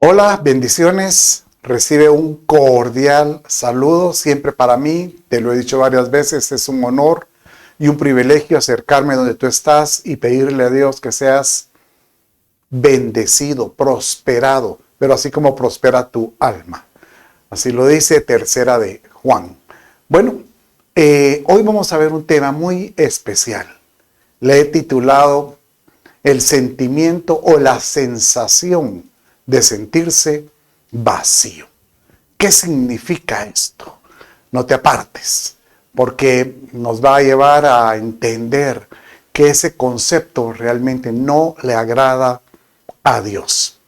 Hola, bendiciones. Recibe un cordial saludo siempre para mí. Te lo he dicho varias veces, es un honor y un privilegio acercarme donde tú estás y pedirle a Dios que seas bendecido, prosperado, pero así como prospera tu alma. Así lo dice Tercera de Juan. Bueno, hoy vamos a ver un tema muy especial. Le he titulado el sentimiento o la sensación de sentirse vacío. ¿Qué significa esto? No te apartes, porque nos va a llevar a entender que ese concepto realmente no le agrada a Dios.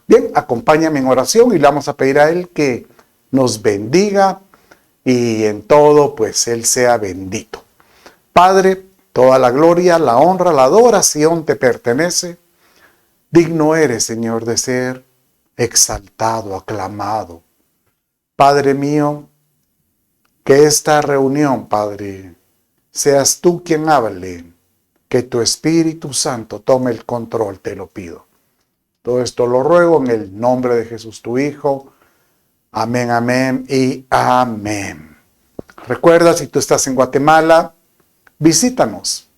Bien, acompáñame en oración y le vamos a pedir a Él que nos bendiga y en todo pues Él sea bendito. Padre, toda la gloria, la honra, la adoración te pertenece. Digno eres, Señor, de ser exaltado, aclamado. Padre mío, que esta reunión, Padre, seas tú quien hable, que tu Espíritu Santo tome el control, te lo pido. Todo esto lo ruego en el nombre de Jesús, tu Hijo. Amén, amén y amén. Recuerda, si tú estás en Guatemala, visítanos.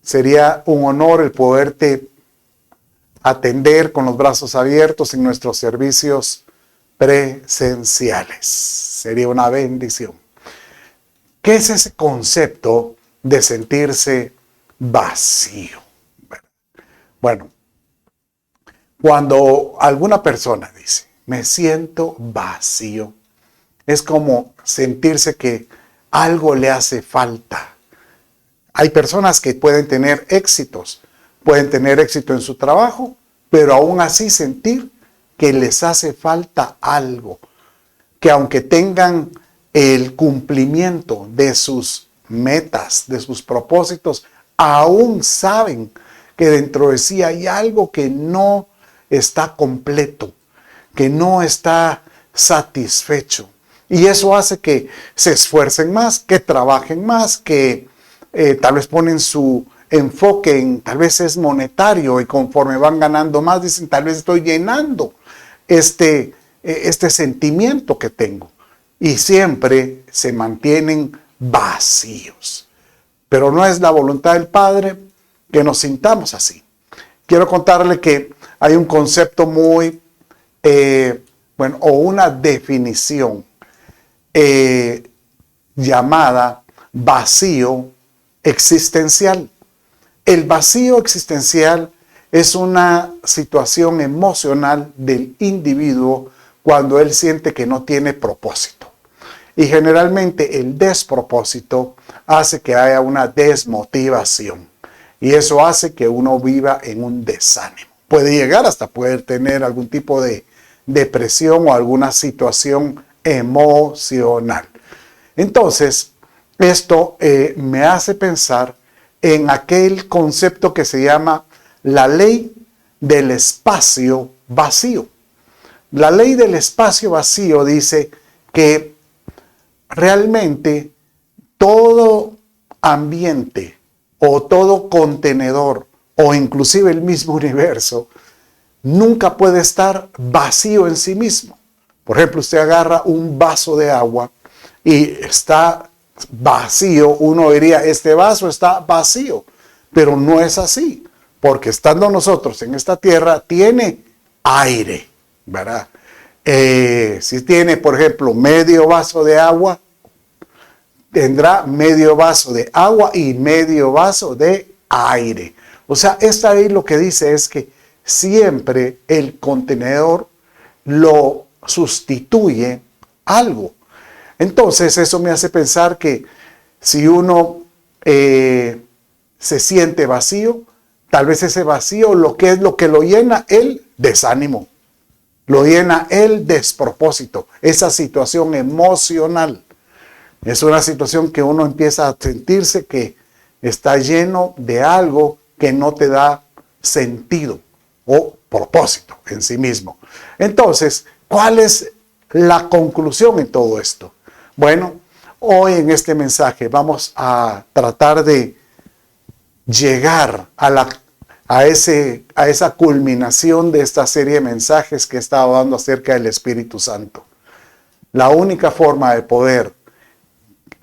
Sería un honor el poderte atender con los brazos abiertos en nuestros servicios presenciales. Sería una bendición. ¿Qué es ese concepto de sentirse vacío? Bueno, cuando alguna persona dice, me siento vacío, es como sentirse que algo le hace falta. Hay personas que pueden tener éxitos, pueden tener éxito en su trabajo, pero aún así sentir que les hace falta algo, que aunque tengan el cumplimiento de sus metas, de sus propósitos, aún saben que dentro de sí hay algo que no está completo, que no está satisfecho. Y eso hace que se esfuercen más, que trabajen más, que tal vez ponen su enfoque en, tal vez es monetario y conforme van ganando más, dicen, tal vez estoy llenando este sentimiento que tengo. Y siempre se mantienen vacíos. Pero no es la voluntad del Padre que nos sintamos así. Quiero contarle que hay un concepto muy, o una definición llamada vacío existencial. El vacío existencial es una situación emocional del individuo cuando él siente que no tiene propósito. Y generalmente el despropósito hace que haya una desmotivación. Y eso hace que uno viva en un desánimo. Puede llegar hasta poder tener algún tipo de depresión o alguna situación emocional. Entonces, esto me hace pensar en aquel concepto que se llama la ley del espacio vacío. La ley del espacio vacío dice que realmente todo ambiente o todo contenedor o inclusive el mismo universo nunca puede estar vacío en sí mismo. Por ejemplo, usted agarra un vaso de agua y está vacío, uno diría, este vaso está vacío, pero no es así, porque estando nosotros en esta tierra tiene aire, ¿verdad? Si tiene, por ejemplo, medio vaso de agua, tendrá medio vaso de agua y medio vaso de aire. O sea, esta ley lo que dice es que siempre el contenedor lo sustituye algo. Entonces eso me hace pensar que si uno se siente vacío, tal vez ese vacío lo que es lo que lo llena el desánimo, lo llena el despropósito, esa situación emocional. Es una situación que uno empieza a sentirse que está lleno de algo que no te da sentido o propósito en sí mismo. Entonces, ¿cuál es la conclusión en todo esto? Bueno, hoy en este mensaje vamos a tratar de llegar a a esa culminación de esta serie de mensajes que he estado dando acerca del Espíritu Santo. La única forma de poder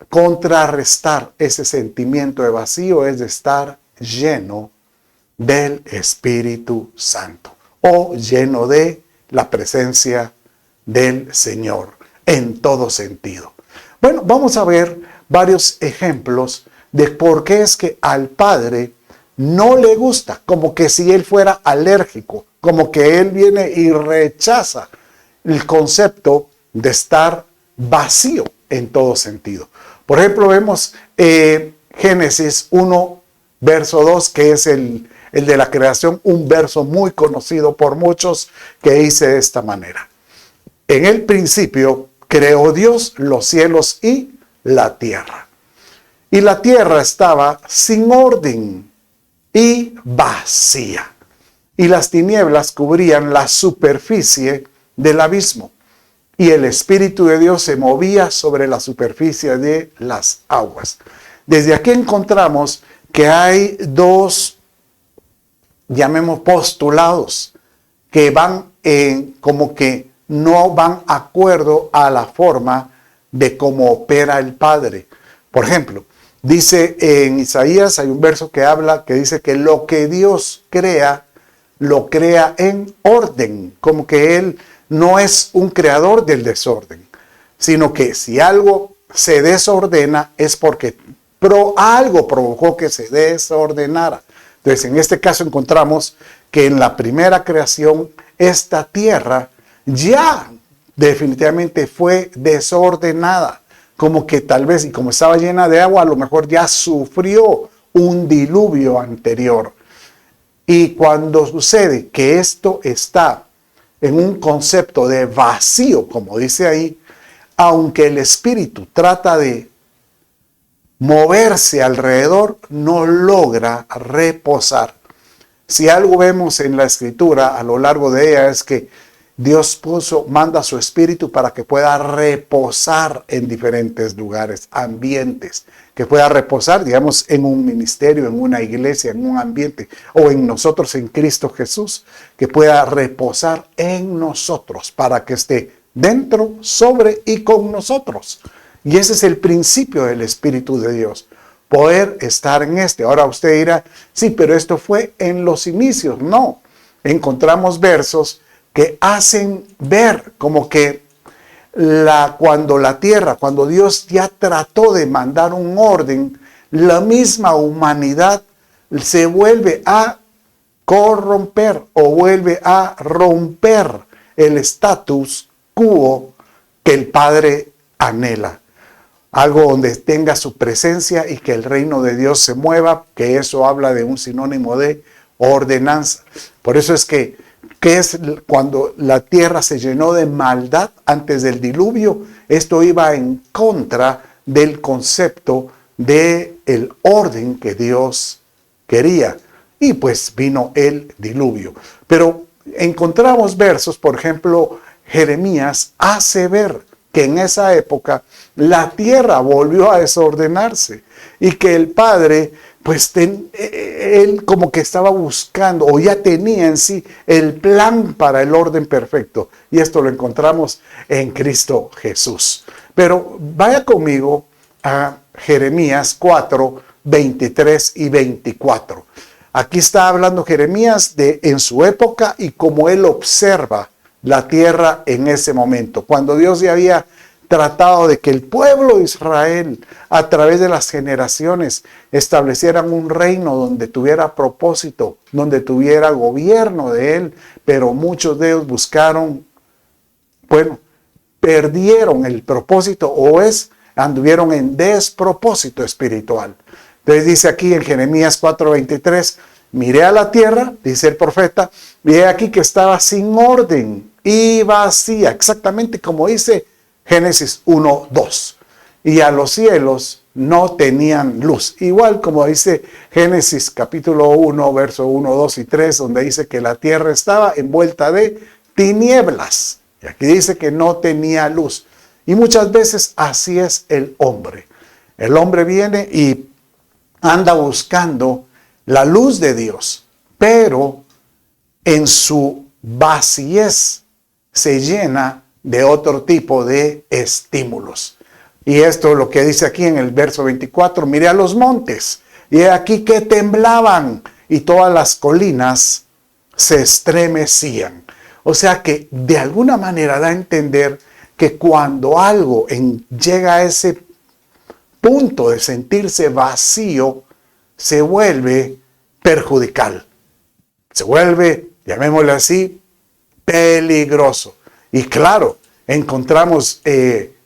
contrarrestar ese sentimiento de vacío es de estar lleno del Espíritu Santo o lleno de la presencia del Señor en todo sentido. Bueno, vamos a ver varios ejemplos de por qué es que al Padre no le gusta, como que si Él fuera alérgico, como que Él viene y rechaza el concepto de estar vacío en todo sentido. Por ejemplo, vemos Génesis 1, verso 2, que es el de la creación, un verso muy conocido por muchos, que dice de esta manera: en el principio creó Dios los cielos y la tierra. Y la tierra estaba sin orden y vacía, y las tinieblas cubrían la superficie del abismo, y el Espíritu de Dios se movía sobre la superficie de las aguas. Desde aquí encontramos que hay dos, llamemos, postulados que van como que no van de acuerdo a la forma de cómo opera el Padre. Por ejemplo, dice en Isaías, hay un verso que habla, que dice que lo que Dios crea, lo crea en orden, como que Él no es un creador del desorden, sino que si algo se desordena es porque algo provocó que se desordenara. Entonces, en este caso encontramos que en la primera creación, esta tierra ya definitivamente fue desordenada, como que tal vez, y como estaba llena de agua, a lo mejor ya sufrió un diluvio anterior. Y cuando sucede que esto está en un concepto de vacío, como dice ahí, aunque el Espíritu trata de moverse alrededor, no logra reposar. Si algo vemos en la Escritura a lo largo de ella es que Dios manda su Espíritu para que pueda reposar en diferentes lugares, ambientes, que pueda reposar, digamos, en un ministerio, en una iglesia, en un ambiente, o en nosotros en Cristo Jesús, que pueda reposar en nosotros para que esté dentro, sobre y con nosotros. Y ese es el principio del Espíritu de Dios, poder estar en este. Ahora usted dirá, sí, pero esto fue en los inicios. No, encontramos versos que hacen ver como que cuando Dios ya trató de mandar un orden, la misma humanidad se vuelve a corromper o vuelve a romper el status quo que el Padre anhela. Algo donde tenga su presencia y que el reino de Dios se mueva, que eso habla de un sinónimo de ordenanza. Por eso es que es cuando la tierra se llenó de maldad antes del diluvio, esto iba en contra del concepto del orden que Dios quería. Y pues vino el diluvio. Pero encontramos versos, por ejemplo, Jeremías hace ver que en esa época la tierra volvió a desordenarse y que el Padre, pues él como que estaba buscando o ya tenía en sí el plan para el orden perfecto. Y esto lo encontramos en Cristo Jesús. Pero vaya conmigo a Jeremías 4, 23 y 24. Aquí está hablando Jeremías en su época y cómo él observa la tierra en ese momento, cuando Dios ya había tratado de que el pueblo de Israel a través de las generaciones establecieran un reino donde tuviera propósito, donde tuviera gobierno de él, pero muchos de ellos perdieron el propósito anduvieron en despropósito espiritual. Entonces dice aquí en Jeremías 4:23, miré a la tierra, dice el profeta, vi aquí que estaba sin orden y vacía, exactamente como dice Génesis 1:2. Y a los cielos no tenían luz. Igual como dice Génesis capítulo 1, verso 1, 2 y 3, donde dice que la tierra estaba envuelta de tinieblas. Y aquí dice que no tenía luz. Y muchas veces así es el hombre. El hombre viene y anda buscando la luz de Dios, pero en su vacíez se llena de otro tipo de estímulos. Y esto es lo que dice aquí en el verso 24, miré a los montes, y he aquí que temblaban, y todas las colinas se estremecían. O sea que de alguna manera da a entender que cuando algo llega a ese punto de sentirse vacío, se vuelve perjudicial. Se vuelve, llamémosle así, peligroso. Y claro, encontramos,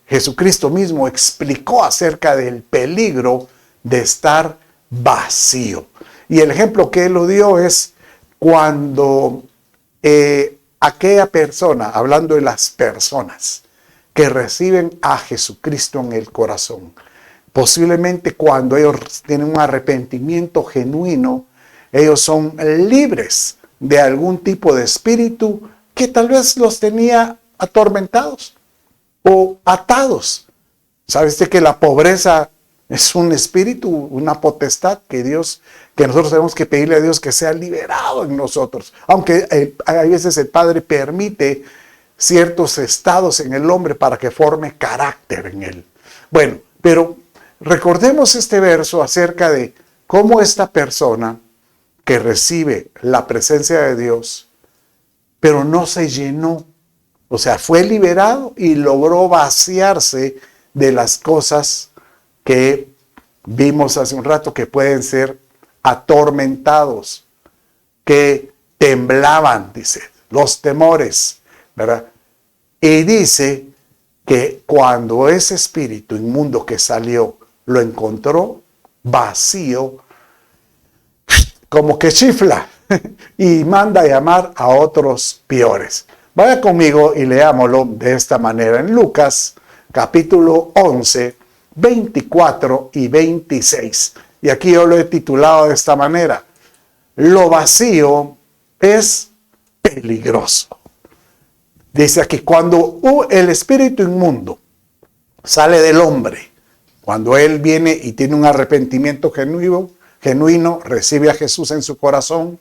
Jesucristo mismo explicó acerca del peligro de estar vacío. Y el ejemplo que él lo dio es cuando aquella persona, hablando de las personas que reciben a Jesucristo en el corazón, posiblemente cuando ellos tienen un arrepentimiento genuino, ellos son libres de algún tipo de espíritu que tal vez los tenía atormentados o atados. ¿Sabes que la pobreza es un espíritu, una potestad que nosotros tenemos que pedirle a Dios que sea liberado en nosotros? Aunque a veces el Padre permite ciertos estados en el hombre para que forme carácter en él. Bueno, pero recordemos este verso acerca de cómo esta persona que recibe la presencia de Dios, pero no se llenó. O sea, fue liberado y logró vaciarse de las cosas que vimos hace un rato que pueden ser atormentados, que temblaban, dice, los temores, ¿verdad? Y dice que cuando ese espíritu inmundo que salió lo encontró vacío, como que chifla y manda a llamar a otros peores. Vaya conmigo y leámoslo de esta manera en Lucas capítulo 11, 24 y 26. Y aquí yo lo he titulado de esta manera: lo vacío es peligroso. Dice aquí, cuando el espíritu inmundo sale del hombre, cuando él viene y tiene un arrepentimiento genuino, recibe a Jesús en su corazón,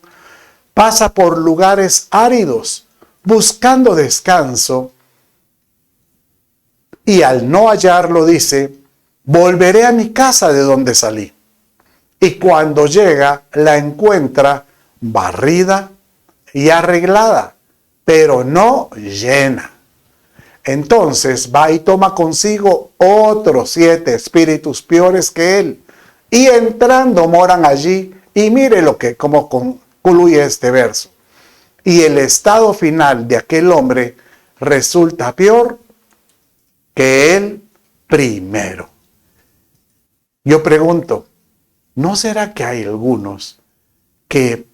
pasa por lugares áridos buscando descanso, y al no hallarlo dice: volveré a mi casa de donde salí. Y cuando llega, la encuentra barrida y arreglada, pero no llena. Entonces va y toma consigo otros 7 espíritus peores que él, y entrando moran allí. Y mire cómo concluye este verso: y el estado final de aquel hombre resulta peor que el primero. Yo pregunto, ¿no será que hay algunos que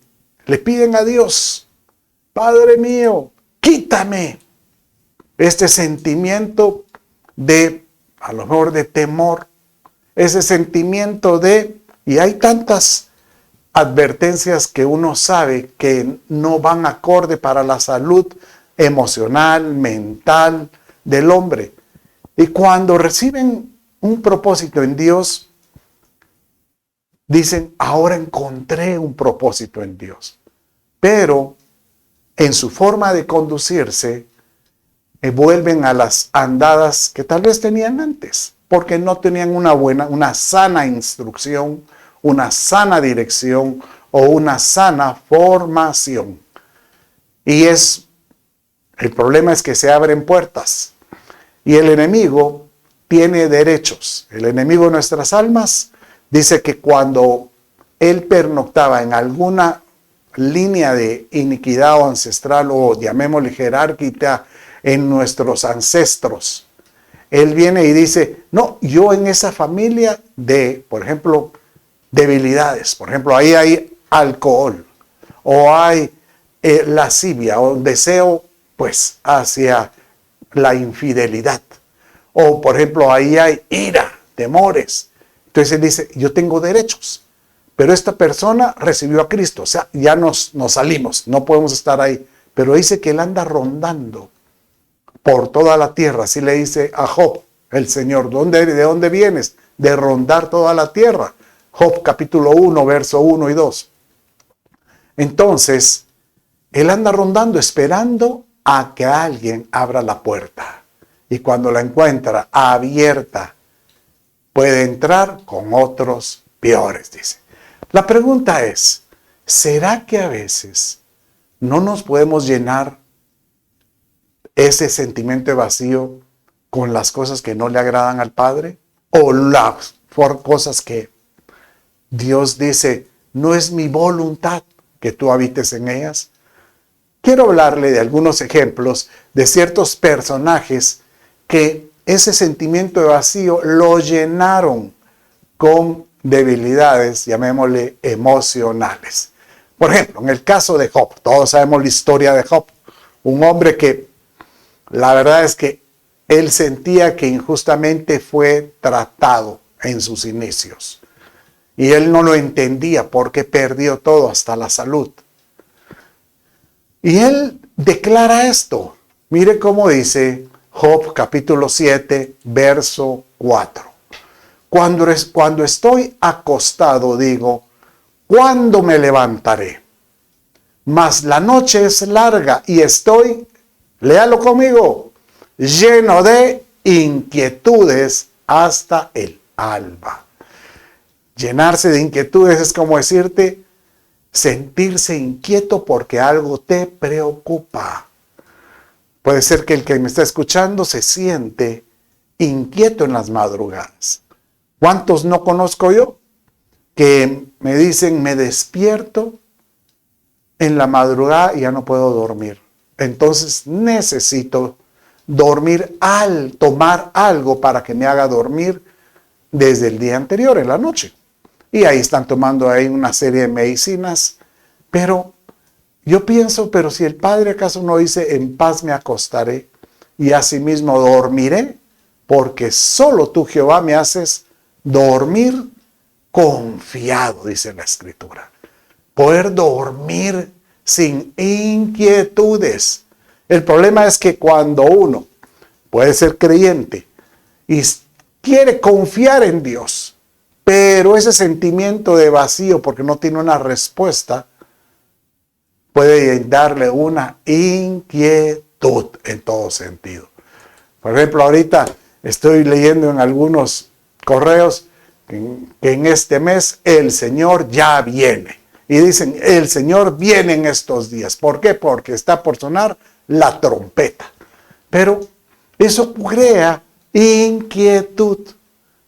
le piden a Dios: Padre mío, quítame este sentimiento de, a lo mejor, de temor, ese sentimiento y hay tantas advertencias que uno sabe que no van acorde para la salud emocional, mental del hombre. Y cuando reciben un propósito en Dios, dicen: ahora encontré un propósito en Dios. Pero en su forma de conducirse, vuelven a las andadas que tal vez tenían antes, porque no tenían una sana instrucción, una sana dirección o una sana formación. Y el problema es que se abren puertas y el enemigo tiene derechos. El enemigo de nuestras almas dice que cuando él pernoctaba en alguna línea de iniquidad o ancestral, o llamémosle jerárquica, en nuestros ancestros, él viene y dice: no, yo en esa familia de, por ejemplo, debilidades, por ejemplo, ahí hay alcohol, o hay lascivia, o deseo pues hacia la infidelidad, o por ejemplo ahí hay ira, temores. Entonces él dice: yo tengo derechos, pero esta persona recibió a Cristo, o sea, ya nos salimos, no podemos estar ahí. Pero dice que él anda rondando por toda la tierra. Así le dice a Job el Señor: ¿de dónde vienes? De rondar toda la tierra. Job capítulo 1, verso 1 y 2. Entonces, él anda rondando esperando a que alguien abra la puerta. Y cuando la encuentra abierta, puede entrar con otros peores, dice. La pregunta es, ¿será que a veces no nos podemos llenar ese sentimiento de vacío con las cosas que no le agradan al Padre? O las cosas que Dios dice, no es mi voluntad que tú habites en ellas. Quiero hablarle de algunos ejemplos de ciertos personajes que ese sentimiento de vacío lo llenaron con debilidades, llamémosle emocionales. Por ejemplo, en el caso de Job, todos sabemos la historia de Job, un hombre que la verdad es que él sentía que injustamente fue tratado en sus inicios. Y él no lo entendía porque perdió todo, hasta la salud. Y él declara esto. Mire cómo dice Job capítulo 7, verso 4. Cuando estoy acostado digo, ¿cuándo me levantaré? Mas la noche es larga y estoy, léalo conmigo, lleno de inquietudes hasta el alba. Llenarse de inquietudes es como decirte, sentirse inquieto porque algo te preocupa. Puede ser que el que me está escuchando se siente inquieto en las madrugadas. ¿Cuántos no conozco yo? Que me dicen, me despierto en la madrugada y ya no puedo dormir. Entonces necesito dormir tomar algo para que me haga dormir desde el día anterior, en la noche. Y ahí están tomando ahí una serie de medicinas. Pero yo pienso, pero si el Padre acaso no dice, en paz me acostaré y asimismo dormiré, porque solo tú, Jehová, me haces dormir confiado, dice la Escritura. Poder dormir sin inquietudes. El problema es que cuando uno puede ser creyente y quiere confiar en Dios, pero ese sentimiento de vacío porque no tiene una respuesta, puede darle una inquietud en todo sentido. Por ejemplo, ahorita estoy leyendo en algunos correos que en este mes el Señor ya viene. Y dicen, el Señor viene en estos días. ¿Por qué? Porque está por sonar la trompeta. Pero eso crea inquietud.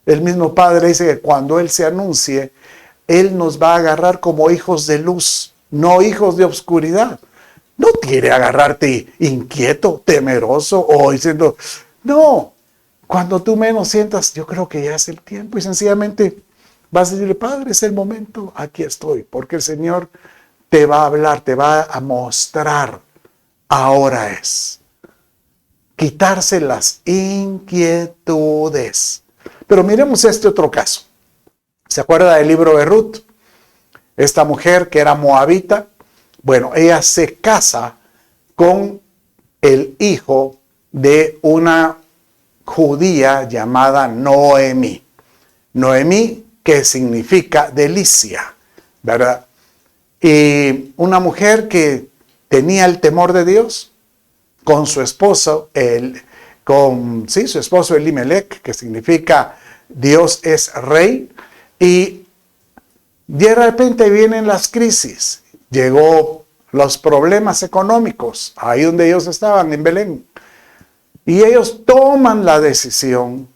El mismo Padre dice que cuando Él se anuncie, Él nos va a agarrar como hijos de luz, no hijos de oscuridad. No quiere agarrarte inquieto, temeroso o diciendo, no. Cuando tú menos sientas, yo creo que ya es el tiempo y sencillamente vas a decirle, Padre, es el momento, aquí estoy, porque el Señor te va a hablar, te va a mostrar, ahora es. Quitarse las inquietudes. Pero miremos este otro caso. ¿Se acuerda del libro de Ruth? Esta mujer que era moabita, bueno, ella se casa con el hijo de una judía llamada Noemí. Noemí, que significa delicia, ¿verdad? Y una mujer que tenía el temor de Dios con su esposo, su esposo Elimelech, que significa Dios es rey, y de repente vienen las crisis, llegó los problemas económicos, ahí donde ellos estaban, en Belén, y ellos toman la decisión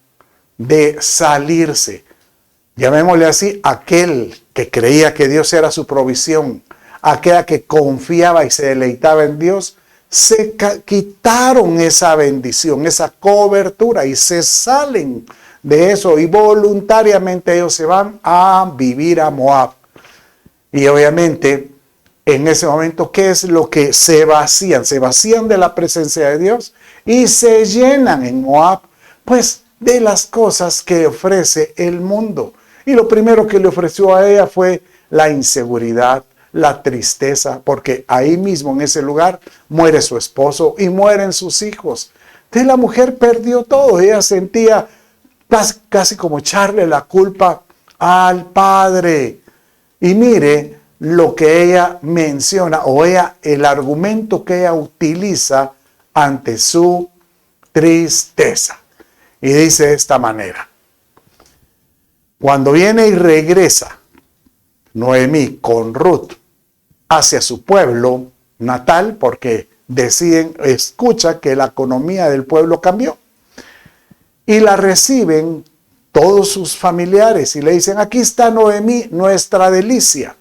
de salirse. Llamémosle así, aquel que creía que Dios era su provisión, aquella que confiaba y se deleitaba en Dios, se quitaron esa bendición, esa cobertura y se salen de eso y voluntariamente ellos se van a vivir a Moab. Y obviamente en ese momento, ¿qué es lo que se vacían? Se vacían de la presencia de Dios y se llenan en Moab, pues, de las cosas que ofrece el mundo. Y lo primero que le ofreció a ella fue la inseguridad, la tristeza, porque ahí mismo en ese lugar muere su esposo y mueren sus hijos. Entonces la mujer perdió todo. Ella sentía casi como echarle la culpa al padre. Y mire, lo que ella menciona o el argumento que ella utiliza ante su tristeza. Y dice de esta manera: cuando viene y regresa Noemí con Ruth hacia su pueblo natal, porque escucha que la economía del pueblo cambió, y la reciben todos sus familiares y le dicen: aquí está Noemí, nuestra delicia.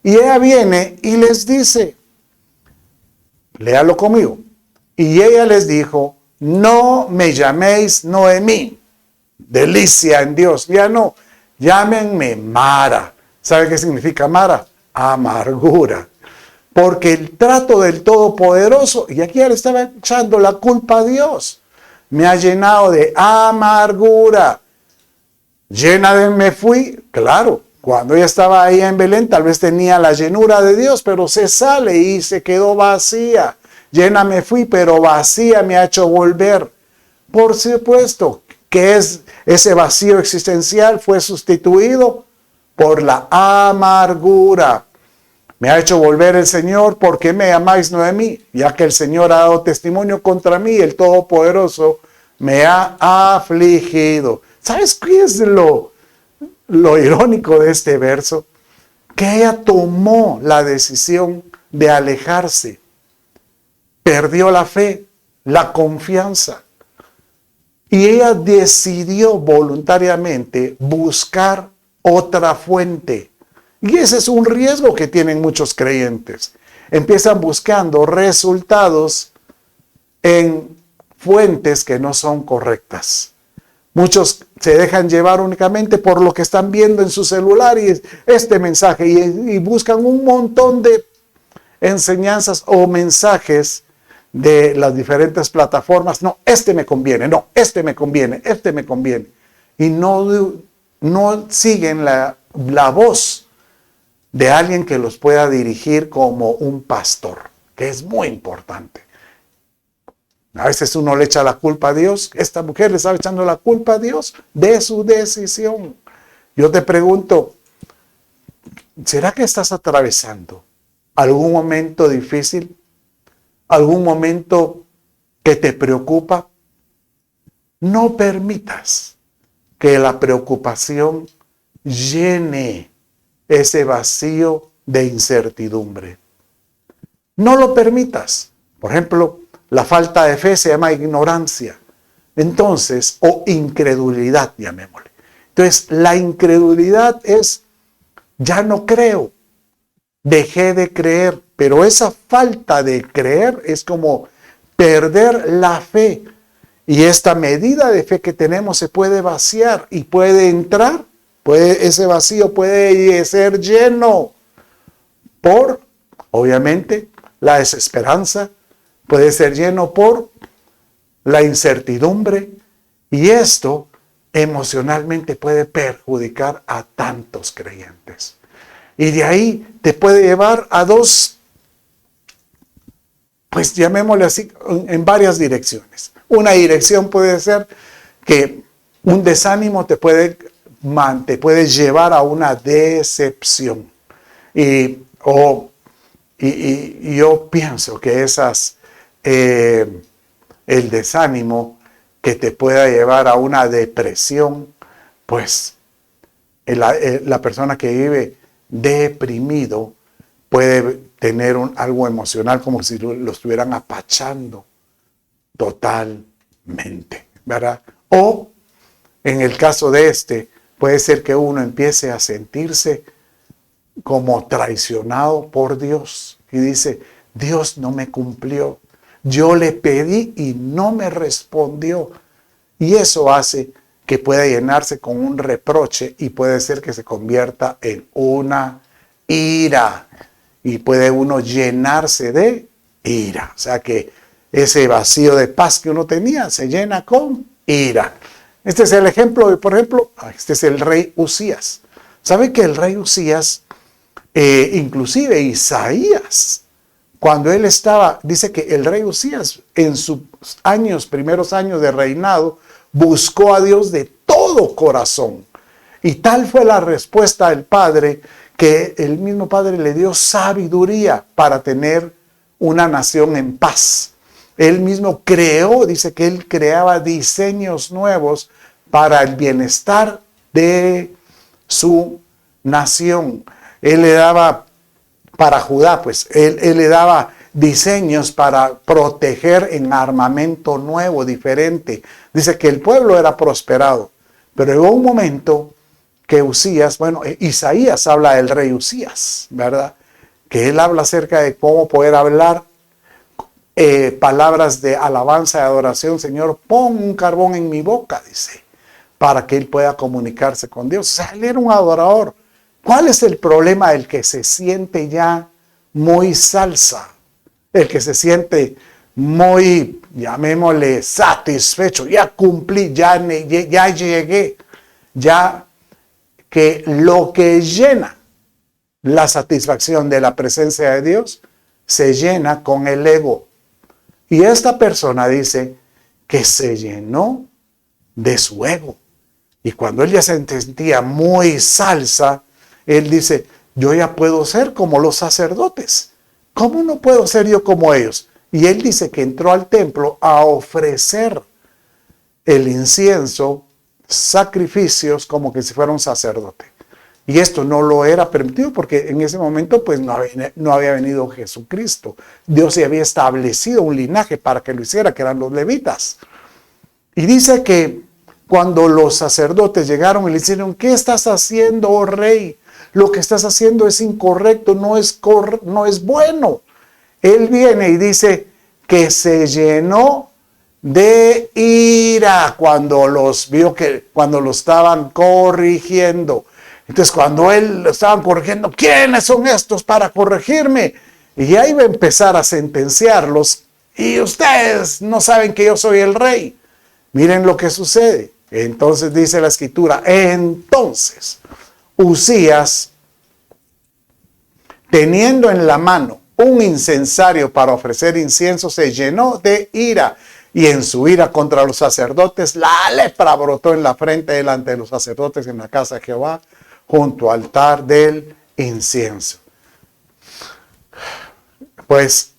Y ella viene y les dice, léalo conmigo, y ella les dijo: no me llaméis Noemí, delicia en Dios, ya no, llámenme Mara. ¿Sabe qué significa Mara? Amargura. Porque el trato del Todopoderoso, y aquí le estaba echando la culpa a Dios, me ha llenado de amargura. Llena de me fui, claro, cuando ella estaba ahí en Belén, tal vez tenía la llenura de Dios, pero se sale y se quedó vacía. Llena me fui, pero vacía me ha hecho volver. Por supuesto que ese vacío existencial fue sustituido por la amargura. Me ha hecho volver el Señor. ¿Por qué me llamáis Noemí? Ya que el Señor ha dado testimonio contra mí, el Todopoderoso me ha afligido. ¿Sabes qué es lo irónico de este verso? Que ella tomó la decisión de alejarse. Perdió la fe, la confianza. Y ella decidió voluntariamente buscar otra fuente. Y ese es un riesgo que tienen muchos creyentes. Empiezan buscando resultados en fuentes que no son correctas. Muchos se dejan llevar únicamente por lo que están viendo en su celular y este mensaje y buscan un montón de enseñanzas o mensajes de las diferentes plataformas. No, este me conviene, no, este me conviene, este me conviene. Y no siguen la voz de alguien que los pueda dirigir como un pastor, que es muy importante. A veces uno le echa la culpa a Dios. Esta mujer le estaba echando la culpa a Dios de su decisión. Yo te pregunto, ¿será que estás atravesando algún momento difícil? ¿Algún momento que te preocupa? No permitas que la preocupación llene ese vacío de incertidumbre. No lo permitas. Por ejemplo, la falta de fe se llama ignorancia. Entonces, o incredulidad, llamémosle. Entonces, la incredulidad es, ya no creo, dejé de creer. Pero esa falta de creer es como perder la fe. Y esta medida de fe que tenemos se puede vaciar y puede entrar. Ese vacío puede ser lleno por, obviamente, la desesperanza. Puede ser lleno por la incertidumbre. Y esto emocionalmente puede perjudicar a tantos creyentes. Y de ahí te puede llevar a dos, pues llamémosle así, en varias direcciones. Una dirección puede ser que un desánimo te puede llevar a una decepción. Y yo pienso que el desánimo que te pueda llevar a una depresión, pues la persona que vive deprimido puede tener algo emocional como si lo estuvieran apachando totalmente, ¿verdad? O en el caso de puede ser que uno empiece a sentirse como traicionado por Dios y dice: Dios no me cumplió, yo le pedí y no me respondió. Y eso hace que pueda llenarse con un reproche y puede ser que se convierta en una ira. Y puede uno llenarse de ira. O sea que ese vacío de paz que uno tenía se llena con ira. Este es el ejemplo, por ejemplo, este es el rey Uzías. ¿Sabe que el rey Uzías, inclusive Isaías, cuando él estaba, dice que el rey Uzías en sus primeros años de reinado, buscó a Dios de todo corazón. Y tal fue la respuesta del Padre que el mismo Padre le dio sabiduría para tener una nación en paz. Él mismo creó, dice que él creaba diseños nuevos para el bienestar de su nación. Él le daba, para Judá, pues, él le daba diseños para proteger en armamento nuevo, diferente. Dice que el pueblo era prosperado, pero llegó un momento que Usías, bueno, Isaías habla del rey Usías, ¿verdad? Que él habla acerca de cómo poder hablar palabras de alabanza y adoración. Señor, pon un carbón en mi boca, dice, para que él pueda comunicarse con Dios. O sea, él era un adorador. ¿Cuál es el problema del que se siente ya muy salsa? El que se siente muy, llamémosle, satisfecho. Ya cumplí, ya llegué. Ya que lo que llena la satisfacción de la presencia de Dios se llena con el ego. Y esta persona dice que se llenó de su ego. Y cuando él ya se sentía muy salsa, él dice, yo ya puedo ser como los sacerdotes. ¿Cómo no puedo ser yo como ellos? Y él dice que entró al templo a ofrecer el incienso, sacrificios, como que si fuera un sacerdote. Y esto no lo era permitido porque en ese momento pues no había venido Jesucristo. Dios ya había establecido un linaje para que lo hiciera, que eran los levitas. Y dice que cuando los sacerdotes llegaron y le dijeron, ¿qué estás haciendo, oh rey? Lo que estás haciendo es incorrecto, no es bueno. Él viene y dice que se llenó de ira cuando los vio, cuando lo estaban corrigiendo. Entonces, cuando él lo estaban corrigiendo, ¿quiénes son estos para corregirme? Y ya iba a empezar a sentenciarlos. Y ustedes no saben que yo soy el rey. Miren lo que sucede. Entonces dice la escritura, entonces Usías, teniendo en la mano un incensario para ofrecer incienso, se llenó de ira. Y en su ira contra los sacerdotes, la lepra brotó en la frente delante de los sacerdotes en la casa de Jehová, junto al altar del incienso. Pues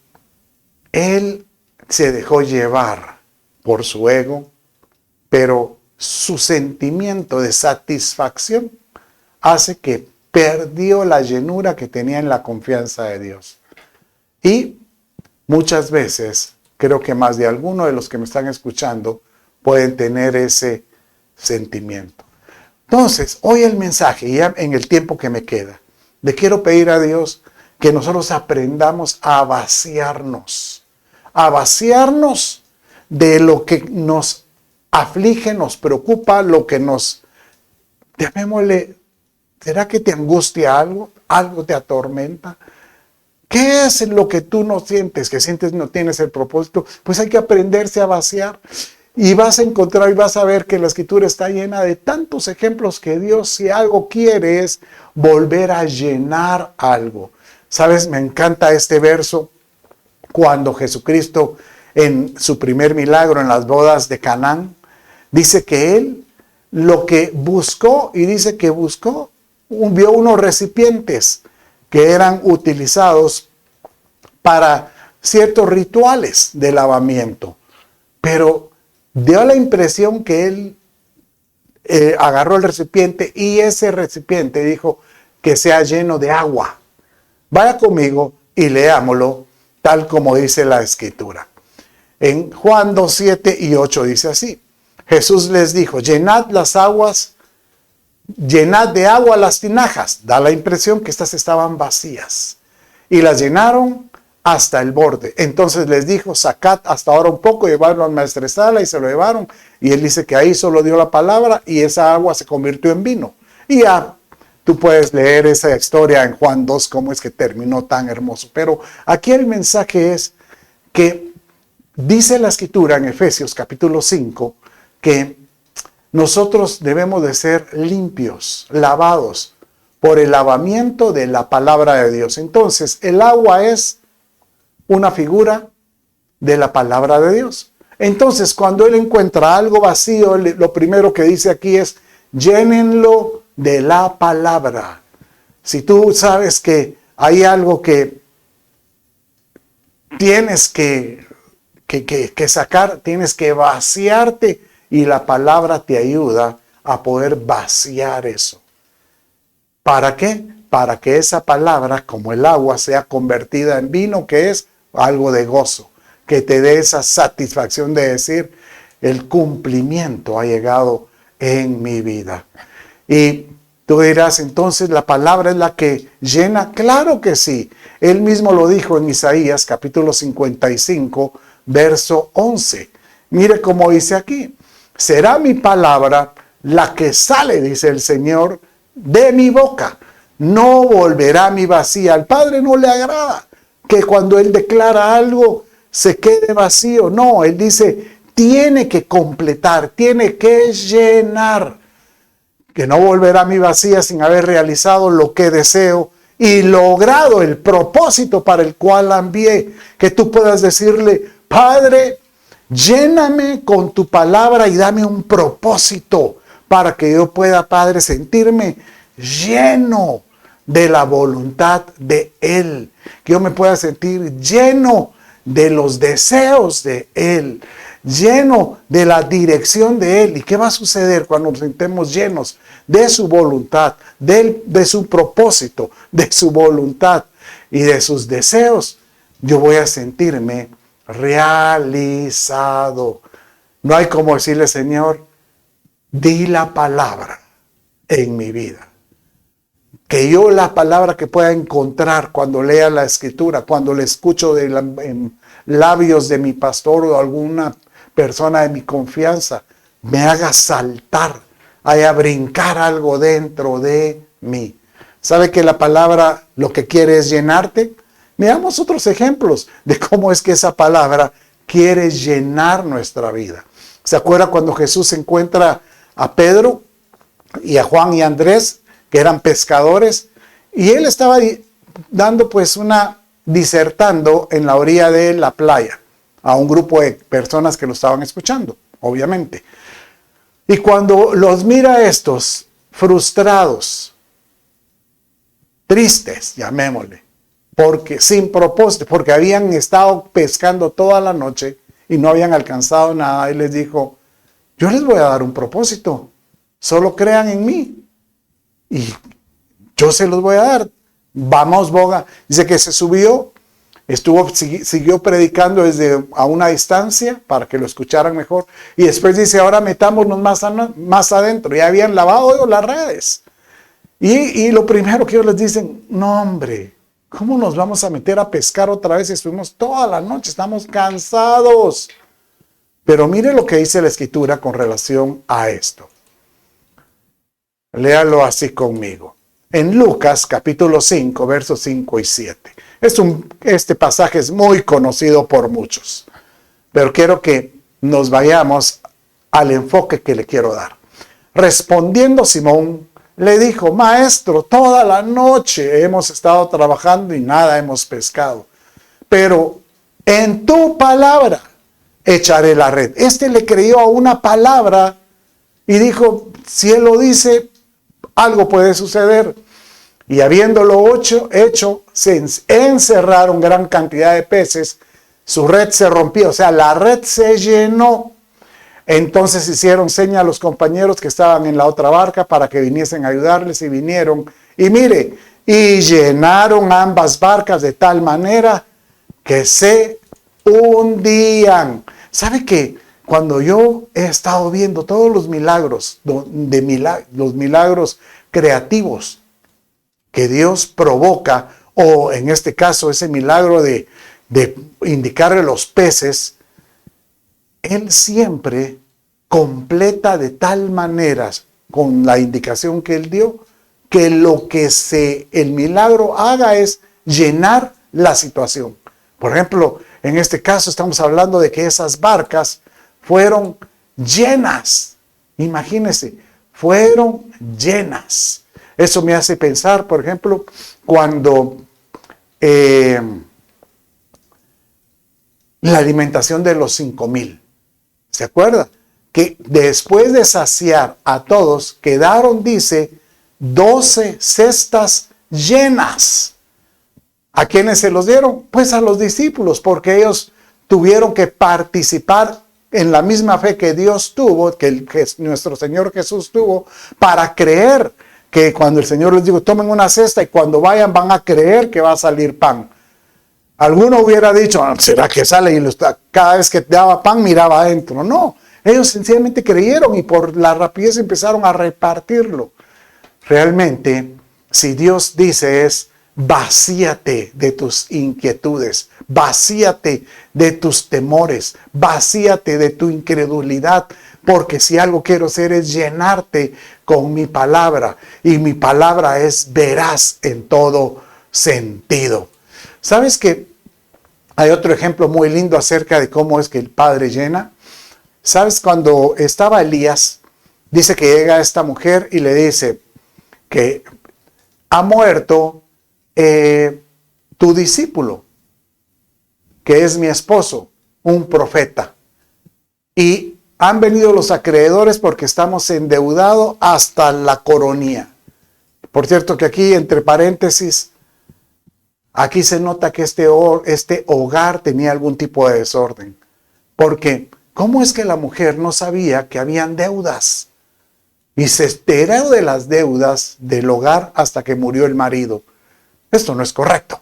él se dejó llevar por su ego, pero su sentimiento de satisfacción hace que perdió la llenura que tenía en la confianza de Dios. Y muchas veces, creo que más de alguno de los que me están escuchando pueden tener ese sentimiento. Entonces, hoy el mensaje, ya en el tiempo que me queda, le quiero pedir a Dios que nosotros aprendamos a vaciarnos de lo que nos aflige, nos preocupa, lo que nos, llamémosle, ¿será que te angustia algo? ¿Algo te atormenta? ¿Qué es lo que tú no sientes? Que sientes no tienes el propósito. Pues hay que aprenderse a vaciar. Y vas a encontrar y vas a ver que la escritura está llena de tantos ejemplos que Dios, si algo quiere, es volver a llenar algo. ¿Sabes? Me encanta este verso cuando Jesucristo, en su primer milagro en las bodas de Canaán, dice que él lo que buscó, y dice que buscó, vio unos recipientes que eran utilizados para ciertos rituales de lavamiento. Pero dio la impresión que él agarró el recipiente y ese recipiente dijo que sea lleno de agua. Vaya conmigo y leámoslo tal como dice la escritura. En Juan 2, 7 y 8 dice así. Jesús les dijo, llenad las aguas, llenad de agua las tinajas. Da la impresión que estas estaban vacías. Y las llenaron hasta el borde. Entonces les dijo, sacad hasta ahora un poco, llevarlo al maestresala, y se lo llevaron. Y él dice que ahí solo dio la palabra y esa agua se convirtió en vino. Y ya tú puedes leer esa historia en Juan 2, cómo es que terminó tan hermoso. Pero aquí el mensaje es que dice la escritura en Efesios capítulo 5 que nosotros debemos de ser limpios, lavados por el lavamiento de la palabra de Dios. Entonces, el agua es una figura de la palabra de Dios. Entonces, cuando él encuentra algo vacío, lo primero que dice aquí es, llénenlo de la palabra. Si tú sabes que hay algo que tienes que sacar, tienes que vaciarte, y la palabra te ayuda a poder vaciar eso. ¿Para qué? Para que esa palabra, como el agua, sea convertida en vino, que es algo de gozo, que te dé esa satisfacción de decir, el cumplimiento ha llegado en mi vida. Y tú dirás, entonces la palabra es la que llena. Claro que sí. Él mismo lo dijo en Isaías capítulo 55, verso 11. Mire cómo dice aquí: será mi palabra la que sale, dice el Señor, de mi boca. No volverá mi vacía. Al Padre no le agrada que cuando Él declara algo se quede vacío. No, Él dice, tiene que completar, tiene que llenar. Que no volverá mi vacía sin haber realizado lo que deseo y logrado el propósito para el cual la envié. Que tú puedas decirle, Padre, lléname con tu palabra y dame un propósito para que yo pueda, Padre, sentirme lleno de la voluntad de Él. Que yo me pueda sentir lleno de los deseos de Él, lleno de la dirección de Él. ¿Y qué va a suceder cuando nos sintamos llenos de su voluntad, de su propósito, de su voluntad y de sus deseos? Yo voy a sentirme realizado. No hay como decirle, Señor, di la palabra en mi vida. Que yo la palabra que pueda encontrar cuando lea la escritura, cuando le escucho en labios de mi pastor o alguna persona de mi confianza, me haga saltar, haga brincar algo dentro de mí. ¿Sabe que la palabra lo que quiere es llenarte? Veamos otros ejemplos de cómo es que esa palabra quiere llenar nuestra vida. ¿Se acuerda cuando Jesús encuentra a Pedro y a Juan y a Andrés, que eran pescadores? Y él estaba dando disertando en la orilla de la playa a un grupo de personas que lo estaban escuchando, obviamente. Y cuando los mira a estos frustrados, tristes, llamémosle, porque sin propósito, porque habían estado pescando toda la noche y no habían alcanzado nada, y les dijo, yo les voy a dar un propósito, solo crean en mí y yo se los voy a dar. Vamos, boga. Dice que se subió, siguió predicando desde a una distancia para que lo escucharan mejor, y después dice, ahora metámonos más adentro. Ya habían lavado las redes, y lo primero que ellos les dicen, no hombre, ¿cómo nos vamos a meter a pescar otra vez? Estuvimos toda la noche, estamos cansados. Pero mire lo que dice la Escritura con relación a esto. Léalo así conmigo. En Lucas capítulo 5, versos 5 y 7. Este pasaje es muy conocido por muchos, pero quiero que nos vayamos al enfoque que le quiero dar. Respondiendo Simón, le dijo, Maestro, toda la noche hemos estado trabajando y nada hemos pescado, pero en tu palabra echaré la red. Este le creyó a una palabra y dijo, si él lo dice, algo puede suceder. Y habiéndolo hecho, se encerraron gran cantidad de peces, su red se rompió, o sea, la red se llenó. Entonces hicieron seña a los compañeros que estaban en la otra barca para que viniesen a ayudarles, y vinieron. Y mire, y llenaron ambas barcas de tal manera que se hundían. ¿Sabe qué? Cuando yo he estado viendo todos los milagros, los milagros creativos que Dios provoca, o en este caso ese milagro de indicarle los peces, Él siempre completa de tal manera con la indicación que Él dio, que lo que el milagro haga es llenar la situación. Por ejemplo, en este caso estamos hablando de que esas barcas fueron llenas. Imagínense, fueron llenas. Eso me hace pensar, por ejemplo, cuando la alimentación de los 5,000. ¿Se acuerda? Que después de saciar a todos, quedaron, dice, 12 cestas llenas. ¿A quiénes se los dieron? Pues a los discípulos, porque ellos tuvieron que participar en la misma fe que Dios tuvo, que nuestro Señor Jesús tuvo, para creer que cuando el Señor les dijo, tomen una cesta y cuando vayan van a creer que va a salir pan. Alguno hubiera dicho, ¿será que sale? Y cada vez que daba pan miraba adentro. No, ellos sencillamente creyeron y por la rapidez empezaron a repartirlo. Realmente, si Dios dice es, vacíate de tus inquietudes, vacíate de tus temores, vacíate de tu incredulidad, porque si algo quiero hacer es llenarte con mi palabra, y mi palabra es veraz en todo sentido. ¿Sabes que hay otro ejemplo muy lindo acerca de cómo es que el Padre llena? ¿Sabes? Cuando estaba Elías, dice que llega esta mujer y le dice que ha muerto tu discípulo, que es mi esposo, un profeta. Y han venido los acreedores porque estamos endeudados hasta la coronilla. Por cierto que aquí, entre paréntesis, aquí se nota que este hogar tenía algún tipo de desorden. Porque, ¿cómo es que la mujer no sabía que habían deudas? Y se enteró de las deudas del hogar hasta que murió el marido. Esto no es correcto.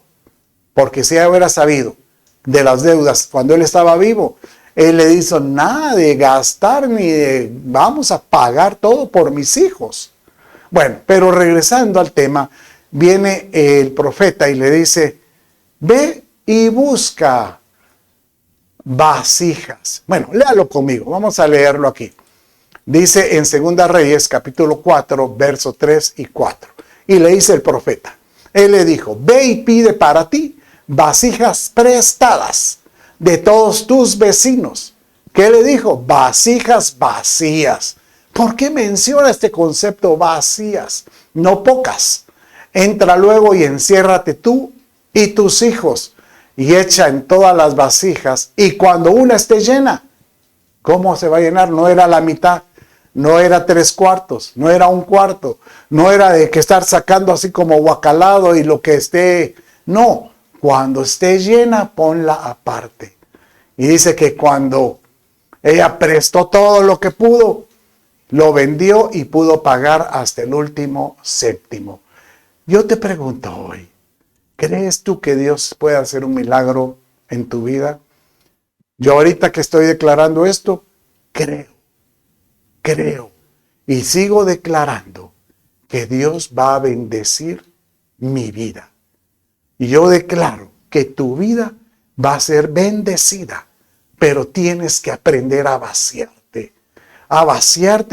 Porque si ella hubiera sabido de las deudas cuando él estaba vivo, él le hizo nada de gastar ni de vamos a pagar todo por mis hijos. Bueno, pero regresando al tema, viene el profeta y le dice, ve y busca vasijas. Bueno, léalo conmigo, vamos a leerlo aquí. Dice en 2 Reyes, capítulo 4, versos 3 y 4. Y le dice el profeta, él le dijo, ve y pide para ti vasijas prestadas de todos tus vecinos. ¿Qué le dijo? Vasijas vacías. ¿Por qué menciona este concepto vacías? No pocas. Entra luego y enciérrate tú y tus hijos y echa en todas las vasijas. Y cuando una esté llena, ¿cómo se va a llenar? No era la mitad, no era 3/4, no era 1/4, no era de que estar sacando así como guacalado y lo que esté. No, cuando esté llena, ponla aparte. Y dice que cuando ella prestó todo lo que pudo, lo vendió y pudo pagar hasta el último céntimo. Yo te pregunto hoy, ¿crees tú que Dios puede hacer un milagro en tu vida? Yo ahorita que estoy declarando esto, creo y sigo declarando que Dios va a bendecir mi vida. Y yo declaro que tu vida va a ser bendecida, pero tienes que aprender a vaciarte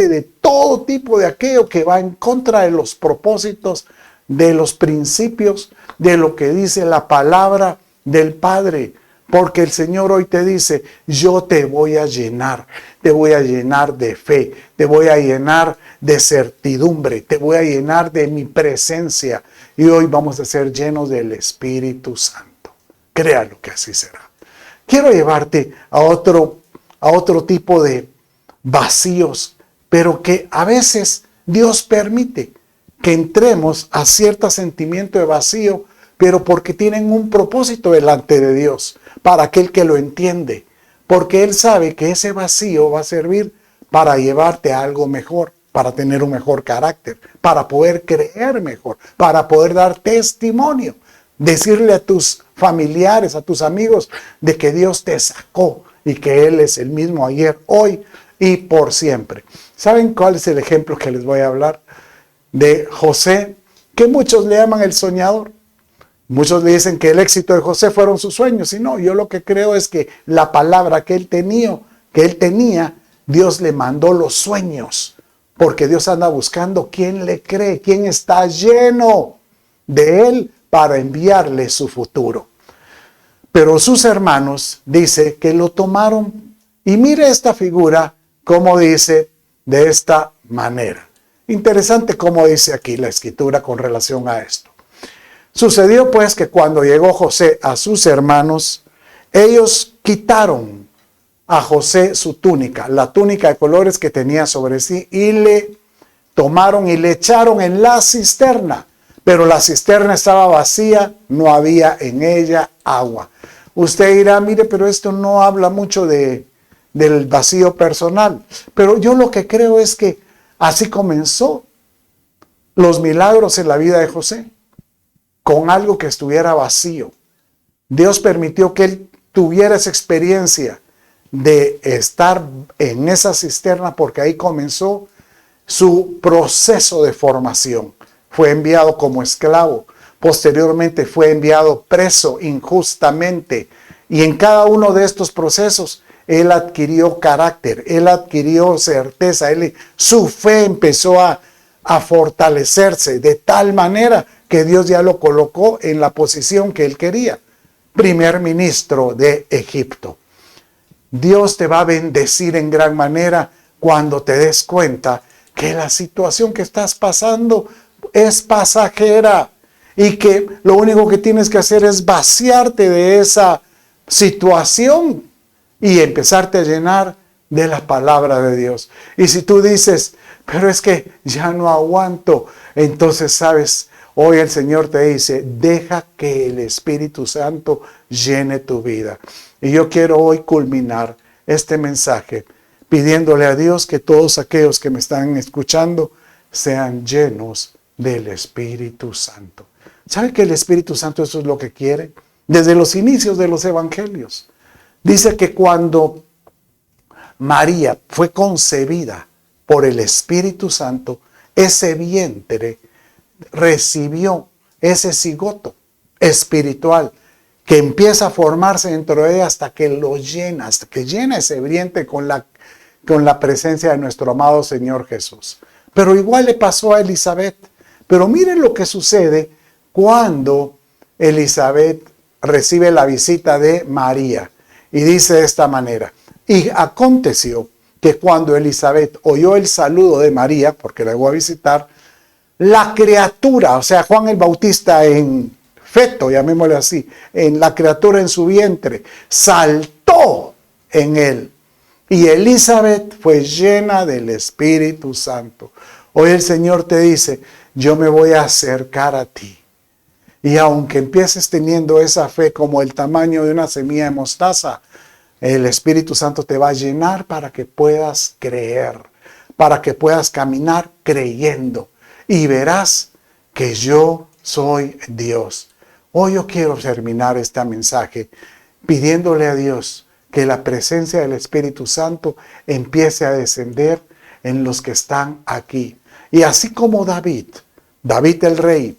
de todo tipo de aquello que va en contra de los propósitos, de los principios, de lo que dice la palabra del Padre. Porque el Señor hoy te dice, yo te voy a llenar de fe, te voy a llenar de certidumbre, te voy a llenar de mi presencia. Y hoy vamos a ser llenos del Espíritu Santo. Créalo que así será. Quiero llevarte a otro tipo de vacíos, pero que a veces Dios permite que entremos a cierto sentimiento de vacío, pero porque tienen un propósito delante de Dios, para aquel que lo entiende, porque Él sabe que ese vacío va a servir para llevarte a algo mejor, para tener un mejor carácter, para poder creer mejor, para poder dar testimonio, decirle a tus familiares, a tus amigos, de que Dios te sacó y que Él es el mismo ayer, hoy y por siempre. ¿Saben cuál es el ejemplo que les voy a hablar? De José, que muchos le llaman el soñador. Muchos le dicen que el éxito de José fueron sus sueños. Y no, yo lo que creo es que la palabra que él tenía, Dios le mandó los sueños. Porque Dios anda buscando quién le cree, quién está lleno de él para enviarle su futuro. Pero sus hermanos, dice que lo tomaron. Y mire esta figura, como dice, de esta manera. Interesante cómo dice aquí la escritura con relación a esto. Sucedió pues que cuando llegó José a sus hermanos, ellos quitaron a José su túnica, la túnica de colores que tenía sobre sí, y le tomaron y le echaron en la cisterna pero la cisterna estaba vacía, no había en ella agua. Usted dirá, mire, pero esto no habla mucho del vacío personal. Pero yo lo que creo es que así comenzó los milagros en la vida de José, con algo que estuviera vacío. Dios permitió que él tuviera esa experiencia de estar en esa cisterna porque ahí comenzó su proceso de formación. Fue enviado como esclavo, posteriormente fue enviado preso injustamente, y en cada uno de estos procesos él adquirió carácter, él adquirió certeza, su fe empezó a fortalecerse de tal manera que Dios ya lo colocó en la posición que él quería, primer ministro de Egipto. Dios te va a bendecir en gran manera cuando te des cuenta que la situación que estás pasando es pasajera y que lo único que tienes que hacer es vaciarte de esa situación y empezarte a llenar de la palabra de Dios. Y si tú dices, pero es que ya no aguanto, entonces sabes, hoy el Señor te dice, deja que el Espíritu Santo llene tu vida. Y yo quiero hoy culminar este mensaje pidiéndole a Dios que todos aquellos que me están escuchando sean llenos del Espíritu Santo. ¿Sabe que el Espíritu Santo eso es lo que quiere? Desde los inicios de los evangelios. Dice que cuando María fue concebida por el Espíritu Santo, ese vientre recibió ese cigoto espiritual que empieza a formarse dentro de ella hasta que lo llena, hasta que llena ese vientre con la presencia de nuestro amado Señor Jesús. Pero igual le pasó a Elizabeth. Pero miren lo que sucede cuando Elizabeth recibe la visita de María. Y dice de esta manera, y aconteció que cuando Elizabeth oyó el saludo de María, porque la llegó a visitar, la criatura, o sea, Juan el Bautista en feto, llamémosle así, en la criatura en su vientre, saltó en él. Y Elizabeth fue llena del Espíritu Santo. Hoy el Señor te dice, yo me voy a acercar a ti. Y aunque empieces teniendo esa fe como el tamaño de una semilla de mostaza, el Espíritu Santo te va a llenar para que puedas creer, para que puedas caminar creyendo. Y verás que yo soy Dios. Hoy yo quiero terminar este mensaje pidiéndole a Dios que la presencia del Espíritu Santo empiece a descender en los que están aquí. Y así como David el rey,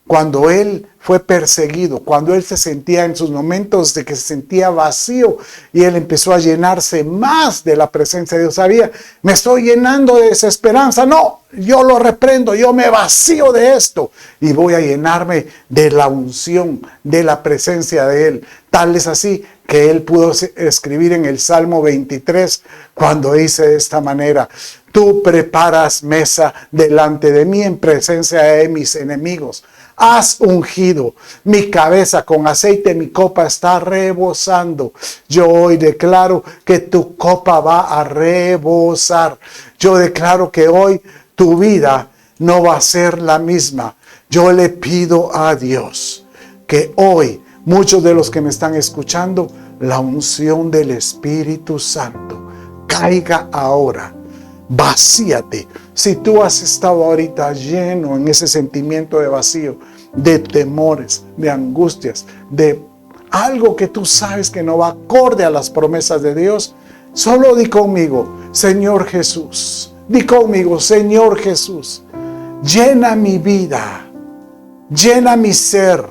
cuando él fue perseguido, cuando él se sentía en sus momentos de que se sentía vacío y él empezó a llenarse más de la presencia de Dios. Sabía, me estoy llenando de desesperanza. No, yo lo reprendo, yo me vacío de esto y voy a llenarme de la unción, de la presencia de él. Tal es así que él pudo escribir en el Salmo 23 cuando dice de esta manera, tú preparas mesa delante de mí en presencia de mis enemigos. Has ungido mi cabeza con aceite, mi copa está rebosando. Yo hoy declaro que tu copa va a rebosar. Yo declaro que hoy tu vida no va a ser la misma. Yo le pido a Dios que hoy, muchos de los que me están escuchando, la unción del Espíritu Santo caiga ahora. Vacíate. Si tú has estado ahorita lleno en ese sentimiento de vacío, de temores, de angustias, de algo que tú sabes que no va acorde a las promesas de Dios, solo di conmigo, Señor Jesús. Di conmigo, Señor Jesús, llena mi vida, llena mi ser.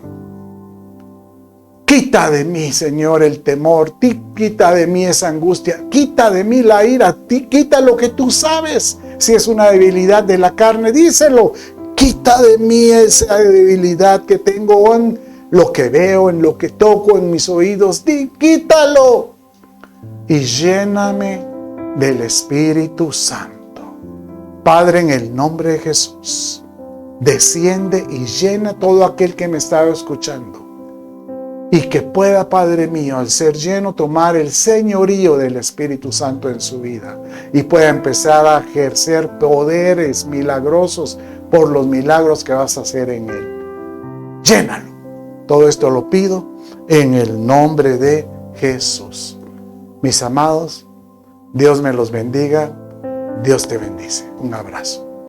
Quita de mí, Señor, el temor, quita de mí esa angustia, quita de mí la ira, quita lo que tú sabes. Si es una debilidad de la carne, díselo. Quita de mí esa debilidad que tengo en lo que veo, en lo que toco, en mis oídos. Quítalo y lléname del Espíritu Santo. Padre, en el nombre de Jesús, desciende y llena todo aquel que me estaba escuchando. Y que pueda, Padre mío, al ser lleno, tomar el señorío del Espíritu Santo en su vida. Y pueda empezar a ejercer poderes milagrosos por los milagros que vas a hacer en él. llénalo. Todo esto lo pido en el nombre de Jesús. Mis amados, Dios me los bendiga. Dios te bendice. Un abrazo.